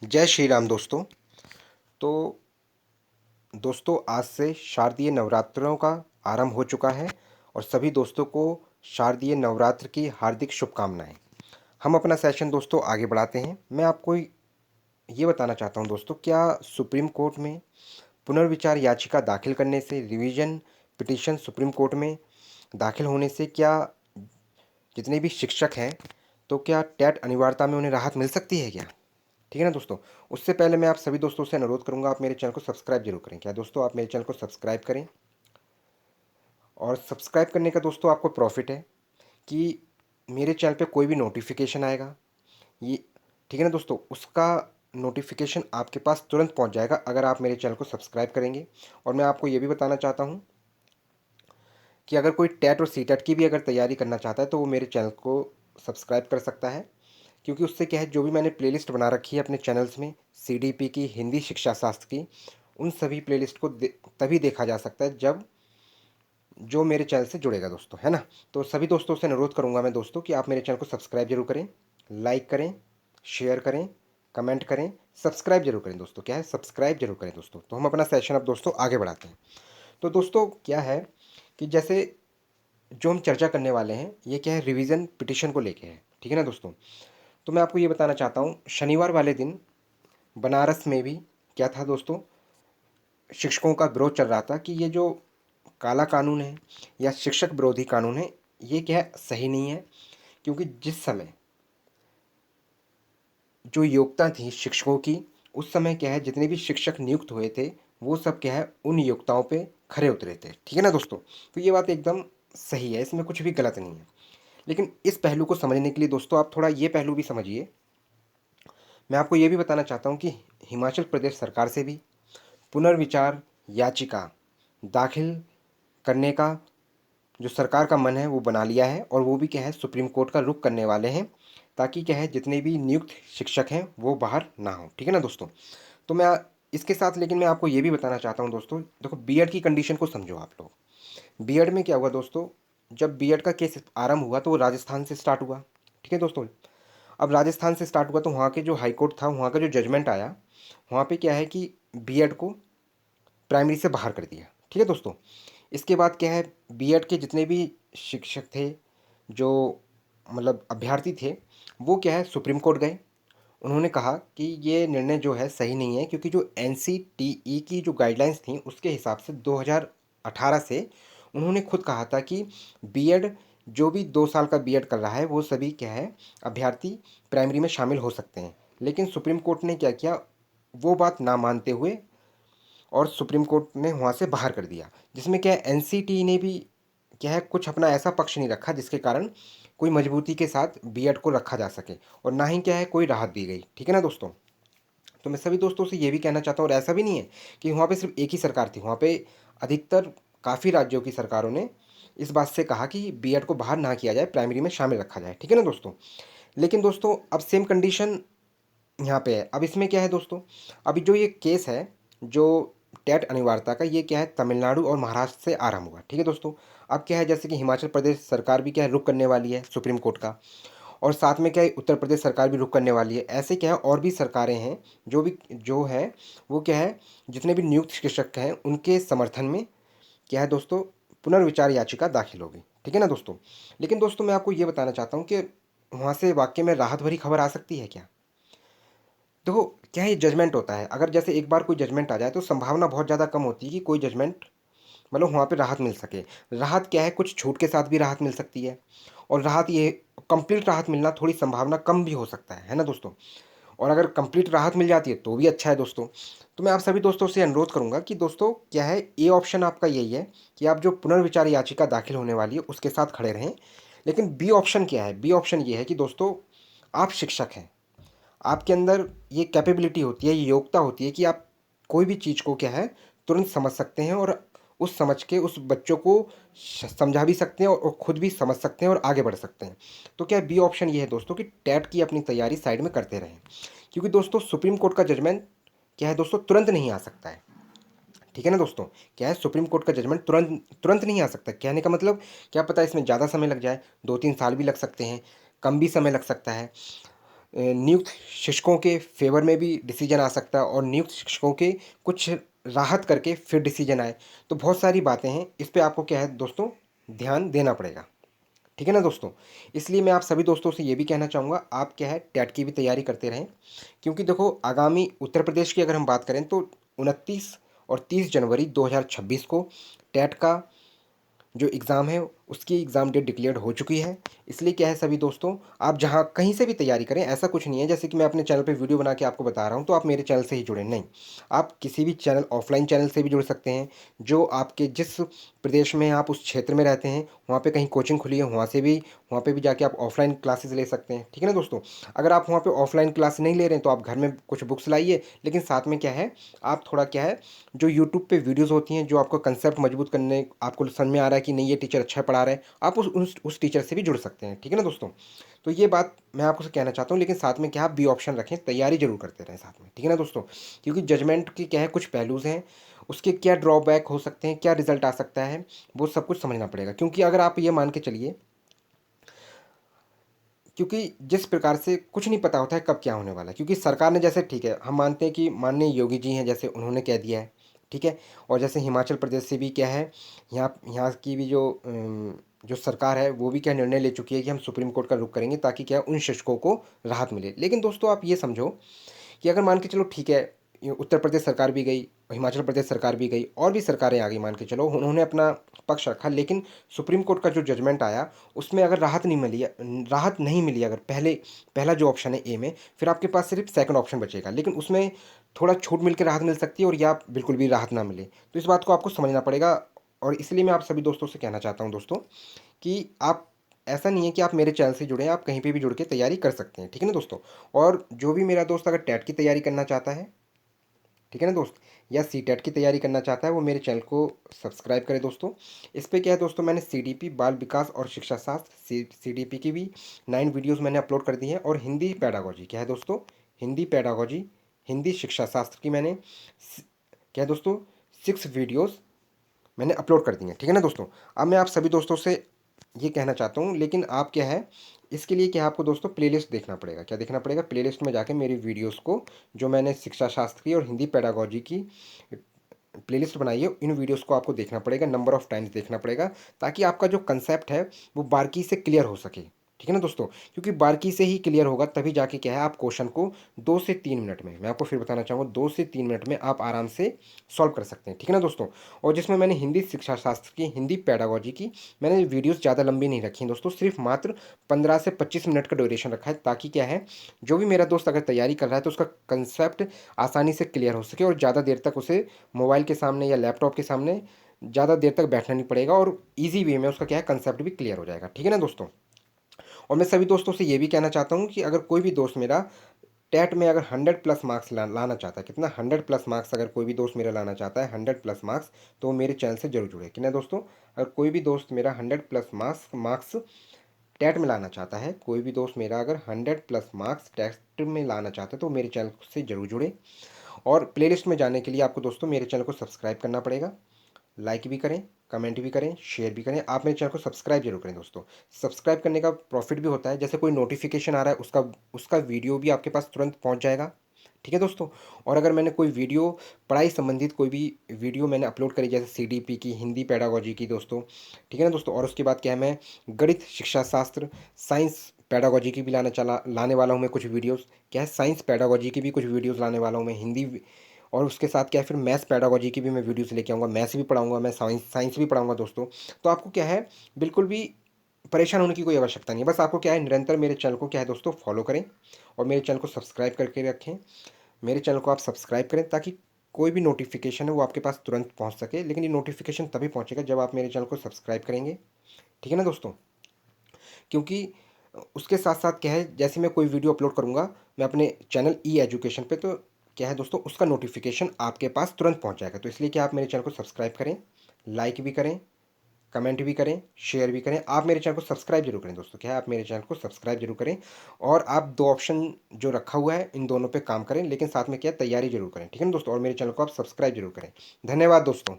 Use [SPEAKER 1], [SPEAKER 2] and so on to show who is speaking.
[SPEAKER 1] जय श्री राम दोस्तों। तो दोस्तों, आज से शारदीय नवरात्रों का आरंभ हो चुका है और सभी दोस्तों को शारदीय नवरात्र की हार्दिक शुभकामनाएं। हम अपना सेशन दोस्तों आगे बढ़ाते हैं। मैं आपको ये बताना चाहता हूं दोस्तों, क्या सुप्रीम कोर्ट में पुनर्विचार याचिका दाखिल करने से, रिवीजन पिटीशन सुप्रीम कोर्ट में दाखिल होने से क्या जितने भी शिक्षक हैं, तो क्या टेट अनिवार्यता में उन्हें राहत मिल सकती है क्या? ठीक है ना दोस्तों। उससे पहले मैं आप सभी दोस्तों से अनुरोध करूंगा, आप मेरे चैनल को सब्सक्राइब जरूर करें। क्या दोस्तों, आप मेरे चैनल को सब्सक्राइब करें। और सब्सक्राइब करने का दोस्तों आपको प्रॉफिट है कि मेरे चैनल पे कोई भी नोटिफिकेशन आएगा, ये ठीक है ना दोस्तों, उसका नोटिफिकेशन आपके पास तुरंत पहुंच जाएगा अगर आप मेरे चैनल को सब्सक्राइब करेंगे। और मैं आपको ये भी बताना चाहता हूँ कि अगर कोई टेट और सी टेट की भी अगर तैयारी करना चाहता है तो वो मेरे चैनल को सब्सक्राइब कर सकता है, क्योंकि उससे क्या है, जो भी मैंने प्लेलिस्ट बना रखी है अपने चैनल्स में सीडीपी की, हिंदी शिक्षा शास्त्र की, उन सभी प्लेलिस्ट को तभी देखा जा सकता है जब जो मेरे चैनल से जुड़ेगा दोस्तों, है ना। तो सभी दोस्तों से अनुरोध करूंगा मैं दोस्तों कि आप मेरे चैनल को सब्सक्राइब जरूर करें, लाइक करें, शेयर करें, कमेंट करें, सब्सक्राइब जरूर करें दोस्तों। क्या है, सब्सक्राइब जरूर करें दोस्तों। तो हम अपना सेशन अब दोस्तों आगे बढ़ाते हैं। तो दोस्तों क्या है कि जैसे जो हम चर्चा करने वाले हैं ये क्या है, रिवीजन पिटिशन को लेके है, ठीक है ना दोस्तों। तो मैं आपको ये बताना चाहता हूँ, शनिवार वाले दिन बनारस में भी क्या था दोस्तों, शिक्षकों का विरोध चल रहा था कि ये जो काला कानून है या शिक्षक विरोधी कानून है, ये क्या है, सही नहीं है। क्योंकि जिस समय जो योग्यता थी शिक्षकों की, उस समय क्या है, जितने भी शिक्षक नियुक्त हुए थे वो सब क्या है, उन योग्यताओं पे खरे उतरे थे, ठीक है ना दोस्तों। तो ये बात एकदम सही है, इसमें कुछ भी गलत नहीं है। लेकिन इस पहलू को समझने के लिए दोस्तों आप थोड़ा ये पहलू भी समझिए। मैं आपको ये भी बताना चाहता हूँ कि हिमाचल प्रदेश सरकार से भी पुनर्विचार याचिका दाखिल करने का जो सरकार का मन है वो बना लिया है, और वो भी क्या है, सुप्रीम कोर्ट का रुख करने वाले हैं, ताकि क्या है, जितने भी नियुक्त शिक्षक हैं वो बाहर ना हो, ठीक है ना दोस्तों। तो मैं इसके साथ लेकिन मैं आपको ये भी बताना चाहता हूँ दोस्तों, देखो बीएड की कंडीशन को समझो आप लोग। बीएड में क्या हुआ दोस्तों, जब बीएड का केस आरंभ हुआ तो वो राजस्थान से स्टार्ट हुआ, ठीक है दोस्तों। अब राजस्थान से स्टार्ट हुआ तो वहाँ के जो हाई कोर्ट था, वहाँ का जो जजमेंट आया, वहाँ पे क्या है कि बीएड को प्राइमरी से बाहर कर दिया, ठीक है दोस्तों। इसके बाद क्या है, बीएड के जितने भी शिक्षक थे, जो मतलब अभ्यर्थी थे, वो क्या है, सुप्रीम कोर्ट गए। उन्होंने कहा कि ये निर्णय जो है सही नहीं है, क्योंकि जो एनसीटीई की जो गाइडलाइंस थी उसके हिसाब से 2018 से उन्होंने खुद कहा था कि बीएड, जो भी 2 साल का बीएड कर रहा है वो सभी क्या है, अभ्यर्थी प्राइमरी में शामिल हो सकते हैं। लेकिन सुप्रीम कोर्ट ने क्या किया, वो बात ना मानते हुए और सुप्रीम कोर्ट ने वहाँ से बाहर कर दिया, जिसमें क्या है, एनसीटी ने भी क्या है, कुछ अपना ऐसा पक्ष नहीं रखा जिसके कारण कोई मजबूती के साथ बीएड को रखा जा सके, और ना ही क्या है कोई राहत दी गई, ठीक है ना दोस्तों। तो मैं सभी दोस्तों से ये भी कहना चाहता हूँ, और ऐसा भी नहीं है कि वहाँ पे सिर्फ एक ही सरकार थी, वहाँ पे अधिकतर काफ़ी राज्यों की सरकारों ने इस बात से कहा कि बीएड को बाहर ना किया जाए, प्राइमरी में शामिल रखा जाए, ठीक है ना दोस्तों। लेकिन दोस्तों अब सेम कंडीशन यहाँ पे है। अब इसमें क्या है दोस्तों, अभी जो ये केस है, जो टेट अनिवार्यता का, ये क्या है, तमिलनाडु और महाराष्ट्र से आरंभ हुआ, ठीक है दोस्तों। अब क्या है, जैसे कि हिमाचल प्रदेश सरकार भी क्या है, रुख करने वाली है सुप्रीम कोर्ट का, और साथ में क्या है, उत्तर प्रदेश सरकार भी रुख करने वाली है। ऐसे क्या है, और भी सरकारें हैं जो भी जो है, वो क्या है, जितने भी नियुक्त शिक्षक हैं उनके समर्थन में क्या है दोस्तों, पुनर्विचार याचिका दाखिल होगी, ठीक है ना दोस्तों। लेकिन दोस्तों मैं आपको ये बताना चाहता हूँ कि वहाँ से वाकई में राहत भरी खबर आ सकती है क्या? देखो क्या है, जजमेंट होता है, अगर जैसे एक बार कोई जजमेंट आ जाए तो संभावना बहुत ज़्यादा कम होती है कि कोई जजमेंट मतलब वहाँ पे राहत मिल सके। राहत क्या है, कुछ छूट के साथ भी राहत मिल सकती है, और राहत ये कंप्लीट राहत मिलना थोड़ी संभावना कम भी हो सकता है ना दोस्तों। और अगर कंप्लीट राहत मिल जाती है तो भी अच्छा है दोस्तों। तो मैं आप सभी दोस्तों से अनुरोध करूंगा कि दोस्तों क्या है, ए ऑप्शन आपका यही है कि आप जो पुनर्विचार याचिका दाखिल होने वाली है उसके साथ खड़े रहें। लेकिन बी ऑप्शन क्या है, बी ऑप्शन ये है कि दोस्तों आप शिक्षक हैं, आपके अंदर ये कैपेबिलिटी होती है, ये योग्यता होती है कि आप कोई भी चीज़ को क्या है, तुरंत समझ सकते हैं, और उस समझ के उस बच्चों को समझा भी सकते हैं, और खुद भी समझ सकते हैं और आगे बढ़ सकते हैं। तो क्या बी ऑप्शन ये है दोस्तों कि टेट की अपनी तैयारी साइड में करते रहें, क्योंकि दोस्तों सुप्रीम कोर्ट का जजमेंट क्या है दोस्तों, तुरंत नहीं आ सकता है, ठीक है ना दोस्तों। क्या है, सुप्रीम कोर्ट का जजमेंट तुरंत तुरंत नहीं आ सकता। कहने का मतलब क्या पता इसमें ज़्यादा समय लग जाए, 2-3 साल भी लग सकते हैं, कम भी समय लग सकता है। नियुक्त शिक्षकों के फेवर में भी डिसीजन आ सकता है और नियुक्त शिक्षकों के कुछ राहत करके फिर डिसीजन आए। तो बहुत सारी बातें हैं, इस पे आपको क्या है दोस्तों ध्यान देना पड़ेगा। ठीक है ना दोस्तों? इसलिए मैं आप सभी दोस्तों से ये भी कहना चाहूँगा, आप क्या है टेट की भी तैयारी करते रहें, क्योंकि देखो आगामी उत्तर प्रदेश की अगर हम बात करें तो 29 और 30 जनवरी 2026 को टेट का जो एग्ज़ाम है उसकी एग्ज़ाम डेट डिक्लेयर्ड हो चुकी है। इसलिए क्या है सभी दोस्तों, आप जहाँ कहीं से भी तैयारी करें, ऐसा कुछ नहीं है जैसे कि मैं अपने चैनल पे वीडियो बना के आपको बता रहा हूँ तो आप मेरे चैनल से ही जुड़ें, नहीं। आप किसी भी चैनल ऑफलाइन चैनल से भी जुड़ सकते हैं, जो आपके जिस प्रदेश में आप उस क्षेत्र में रहते हैं वहाँ पे कहीं कोचिंग खुली है, वहाँ पे भी जाके आप ऑफलाइन क्लासेस ले सकते हैं। ठीक है ना दोस्तों? अगर आप वहाँ पे ऑफलाइन क्लास नहीं ले रहे हैं तो आप घर में कुछ बुक्स लाइए, लेकिन साथ में क्या है, आप थोड़ा क्या है, जो यूट्यूब पे वीडियोस होती हैं जो आपको कंसेप्ट मजबूत करने, आपको समझ में आ रहा है कि नहीं ये टीचर अच्छा पढ़ा रहा है, आप उस टीचर से भी जुड़ सकते हैं। ठीक है ना दोस्तों? तो ये बात मैं आपको से कहना चाहता हूँ, लेकिन साथ में क्या आप बी ऑप्शन रखें, तैयारी जरूर करते रहें साथ में। ठीक है ना दोस्तों? क्योंकि जजमेंट के क्या है कुछ पहलूज़ हैं, उसके क्या ड्रॉबैक हो सकते हैं, क्या रिजल्ट आ सकता है, वो सब कुछ समझना पड़ेगा। क्योंकि अगर आप ये मान के चलिए, क्योंकि जिस प्रकार से कुछ नहीं पता होता है कब क्या होने वाला है, क्योंकि सरकार ने जैसे, ठीक है हम मानते हैं कि माननीय योगी जी हैं, जैसे उन्होंने कह दिया है, ठीक है। और जैसे हिमाचल प्रदेश से भी क्या है, यहाँ यहाँ की भी जो सरकार है वो भी क्या निर्णय ले चुकी है कि हम सुप्रीम कोर्ट का रुख करेंगे ताकि क्या उन शिक्षकों को राहत मिले। लेकिन दोस्तों आप ये समझो कि अगर मान के चलो ठीक है, ये उत्तर प्रदेश सरकार भी गई, हिमाचल प्रदेश सरकार भी गई, और भी सरकारें आ गई, मान के चलो उन्होंने अपना पक्ष रखा, लेकिन सुप्रीम कोर्ट का जो जजमेंट आया उसमें अगर राहत नहीं मिली, अगर पहला जो ऑप्शन है ए में, फिर आपके पास सिर्फ सेकंड ऑप्शन बचेगा, लेकिन उसमें थोड़ा छूट मिल के राहत मिल सकती है और या बिल्कुल भी राहत ना मिले। तो इस बात को आपको समझना पड़ेगा। और इसलिए मैं आप सभी दोस्तों से कहना चाहता हूँ दोस्तों कि आप, ऐसा नहीं है कि आप मेरे चैनल से जुड़े हैं, आप कहीं पे भी जुड़ के तैयारी कर सकते हैं। ठीक है ना दोस्तों? और जो भी मेरा दोस्त अगर टेट की तैयारी करना चाहता है, ठीक है ना दोस्त, या सी टेट की तैयारी करना चाहता है, वो मेरे चैनल को सब्सक्राइब करे दोस्तों। इस पे क्या है दोस्तों, मैंने सी डी पी बाल विकास और शिक्षा शास्त्र सी डी पी की भी 9 वीडियोज़ मैंने अपलोड कर दी हैं, और हिंदी पैडागोजी क्या है दोस्तों, हिंदी पैडागोजी, हिंदी शिक्षा शास्त्र की मैंने क्या है दोस्तों 6 वीडियोज़ मैंने अपलोड कर दी हैं। ठीक है ना दोस्तों? अब मैं आप सभी दोस्तों से ये कहना चाहता हूँ, लेकिन आप क्या है, इसके लिए क्या है आपको दोस्तों प्लेलिस्ट देखना पड़ेगा। क्या देखना पड़ेगा? प्लेलिस्ट में जाके मेरी वीडियोस को, जो मैंने शिक्षा शास्त्र की और हिंदी पेडागोजी की प्लेलिस्ट बनाई है, इन वीडियोस को आपको देखना पड़ेगा, नंबर ऑफ़ टाइम्स देखना पड़ेगा, ताकि आपका जो कंसेप्ट है वो बारीकी से क्लियर हो सके। ठीक है ना दोस्तों? क्योंकि बारीकी से ही क्लियर होगा तभी जाके क्या है आप क्वेश्चन को 2 से 3 मिनट में, मैं आपको फिर बताना चाहूँगा, 2 से 3 मिनट में आप आराम से सॉल्व कर सकते हैं। ठीक है ना दोस्तों? और जिसमें मैंने हिंदी शिक्षा शास्त्र की, हिंदी पेडागोजी की, मैंने वीडियोज़ ज़्यादा लंबी नहीं रखी हैं दोस्तों, सिर्फ मात्र 15 से 25 मिनट का ड्यूरेशन रखा है, ताकि क्या है, जो भी मेरा दोस्त अगर तैयारी कर रहा है तो उसका कंसेप्ट आसानी से क्लियर हो सके, और ज़्यादा देर तक उसे मोबाइल के सामने या लैपटॉप के सामने ज़्यादा देर तक बैठना नहीं पड़ेगा, और ईजी वे में उसका क्या है कंसेप्ट भी क्लियर हो जाएगा। ठीक है ना दोस्तों? और मैं सभी दोस्तों से ये भी कहना चाहता हूँ कि अगर कोई भी दोस्त मेरा टेट में अगर 100 प्लस मार्क्स लाना चाहता है, कितना 100 प्लस मार्क्स अगर कोई भी दोस्त मेरा लाना चाहता है, 100 प्लस मार्क्स, तो वो मेरे चैनल से जरूर जुड़े। कि ना दोस्तों? अगर कोई भी दोस्त मेरा 100 प्लस मार्क्स टेट में लाना चाहता है, कोई भी दोस्त मेरा अगर 100 प्लस मार्क्स टेट में लाना चाहता है, तो मेरे चैनल से जरूर जुड़े। और प्लेलिस्ट में जाने के लिए आपको दोस्तों मेरे चैनल को सब्सक्राइब करना पड़ेगा, लाइक भी करें, कमेंट भी करें, शेयर भी करें। आप मेरे चैनल को सब्सक्राइब जरूर करें दोस्तों। सब्सक्राइब करने का प्रॉफिट भी होता है, जैसे कोई नोटिफिकेशन आ रहा है उसका उसका वीडियो भी आपके पास तुरंत पहुंच जाएगा। ठीक है दोस्तों? और अगर मैंने कोई वीडियो, पढ़ाई संबंधित कोई भी वीडियो मैंने अपलोड करी, जैसे सीडीपी की, हिंदी पेडागोजी की दोस्तों, ठीक है ना दोस्तों, और उसके बाद क्या है, मैं गणित शिक्षा शास्त्र, साइंस पेडागोजी की भी लाने वाला हूँ मैं कुछ वीडियोस। क्या है, साइंस पेडागोजी की भी कुछ वीडियोस लाने वाला हूँ मैं, हिंदी, और उसके साथ क्या है फिर मैथ्स पेडागोजी की भी मैं वीडियोस लेके आऊँगा, मैथ्स भी पढ़ाऊँगा मैं, साइंस भी पढ़ाऊँगा दोस्तों। तो आपको क्या है, बिल्कुल भी परेशान होने की कोई आवश्यकता नहीं है। बस आपको क्या है, निरंतर मेरे चैनल को क्या है दोस्तों फॉलो करें, और मेरे चैनल को सब्सक्राइब करके रखें। मेरे चैनल को आप सब्सक्राइब करें, ताकि कोई भी नोटिफिकेशन है वो आपके पास तुरंत पहुंच सके। लेकिन ये नोटिफिकेशन तभी पहुंचेगा जब आप मेरे चैनल को सब्सक्राइब करेंगे। ठीक है ना दोस्तों? क्योंकि उसके साथ साथ क्या है, जैसे मैं कोई वीडियो अपलोड करूँगा मैं अपने चैनल ई एजुकेशन पे, तो क्या है दोस्तों उसका नोटिफिकेशन आपके पास तुरंत पहुंच जाएगा। तो इसलिए क्या आप मेरे चैनल को सब्सक्राइब करें, लाइक भी करें, कमेंट भी करें, शेयर भी करें। आप मेरे चैनल को सब्सक्राइब जरूर करें दोस्तों। क्या है, आप मेरे चैनल को सब्सक्राइब जरूर करें, और आप 2 ऑप्शन जो रखा हुआ है इन दोनों पे काम करें, लेकिन साथ में क्या है, तैयारी जरूर करें। ठीक है ना दोस्तों? और मेरे चैनल को आप सब्सक्राइब जरूर करें। धन्यवाद दोस्तों।